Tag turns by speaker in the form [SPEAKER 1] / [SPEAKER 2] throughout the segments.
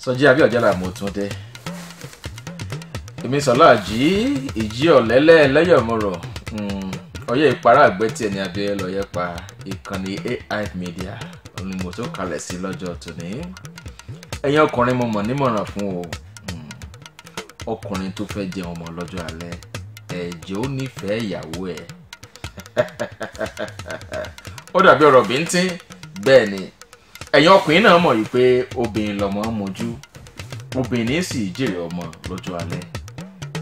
[SPEAKER 1] Sọjí Abíọ́jẹ́lá mo tún dé. Èmi Sọláàjí ìjí ọ̀lẹ́lẹ́ lẹ́yọ̀mọ̀rọ̀ ọyẹ́ ìpárá àgbẹ̀tì ẹni abẹ́ lọ́yẹ́ pa ìkànnì AI Media ni mo tó kalẹ̀ sí lọ́jọ́ tòní. Ẹ̀yin ọkùnrin mo mọ̀ nímọ̀ràn fún o. Ọkùnrin tó fẹ́ jẹ ọmọ lọ́jọ́ alẹ́ ẹ̀jẹ̀ ó nífẹ̀ẹ́ ìyàwó ẹ̀. Ó dàbí ọ̀rọ̀ bíntín bẹ́ẹ̀ ni. Ẹ̀yin ọkùnrin náà mọ̀ yìí pé obìnrin lọ́mọ mojú, obìnrin sì jèrè ọmọ lọ́jọ́ alẹ́.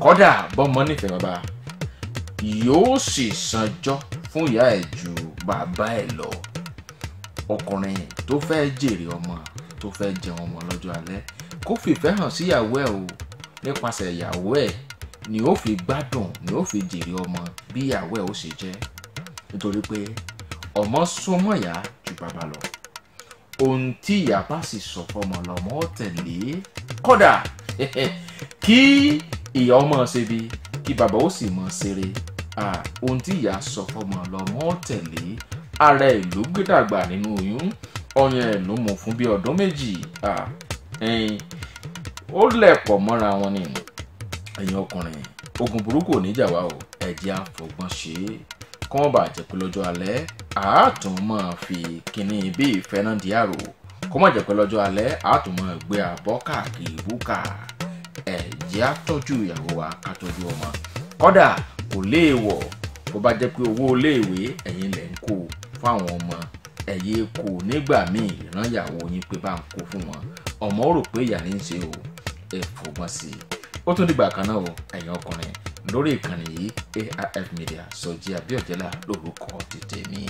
[SPEAKER 1] Kódà bọ́mọ nífẹ̀ẹ́ bàbá yóò sì sanjọ́ fún ìyá ẹ̀ ju bàbá ẹ̀ lọ. Ọkùnrin tó fẹ́ jèrè ọmọ tó fẹ́ jẹun ọmọ lọ́jọ́ alẹ́ kó fìfẹ́ hàn sí ìyàwó ẹ̀ o. Nípasẹ̀ ìyàwó ẹ̀ ni ó fi gbádùn ni ó fi jèrè ọmọ bí ìyàwó ẹ̀ ó ṣe jẹ́. Nítorí pé ọmọ súnmọ́ ìyá ju bàbá lọ. Ohun tí ìyá bá sì sọ fọmọ lọ́mọ tẹ̀lé. Kódà kí ìyá ọmọ ṣe bí kí bàbá ó sì mọ ṣeré. Ohun tí ìyá sọ fọmọ lọ́mọ tẹ̀lé. Ara ẹ̀ ló gbé dàgbà nínú oyún, ọyàn ẹ̀ ló mú fún bí ọdún méjì. Ó lẹ̀pọ̀ mọ́ra wọn ni. Ẹ̀yin ọkùnrin ogun burúkú ò ní jà wá o, ẹ jẹ́ á fọgbọ́n ṣe é kọ́ wọ́n bá jẹ́ pé lọ́jọ́ alẹ́ àátún máa fi kíní bí ìfẹ́ náà di àrò kó má jẹ́ pé lọ́jọ́ alẹ́ àátún máa gbé àbọ̀ káàkiri búkà. Ẹ jẹ́ á tọ́jú ìyàwó wa ká tọ́jú ọmọ. Kódà kò léèwọ̀ bó bá jẹ́ pé owó iléèwé ẹ̀yin lẹ̀ ń kó fáwọn ọmọ ẹ̀yẹ kò nígbà míì rán ìyàwó yín pé bá ń kó fún wọn. Ọmọ ó rò pé ìyá ní í ṣe o, ẹ fọgbọ́n sí i. Ó tún dìgbà kan náà o ẹ̀yin ọkùnrin lórí ìkànnì yìí AI Media. Sọjí Abíọ́jẹ́lá lórúkọ tètè mi.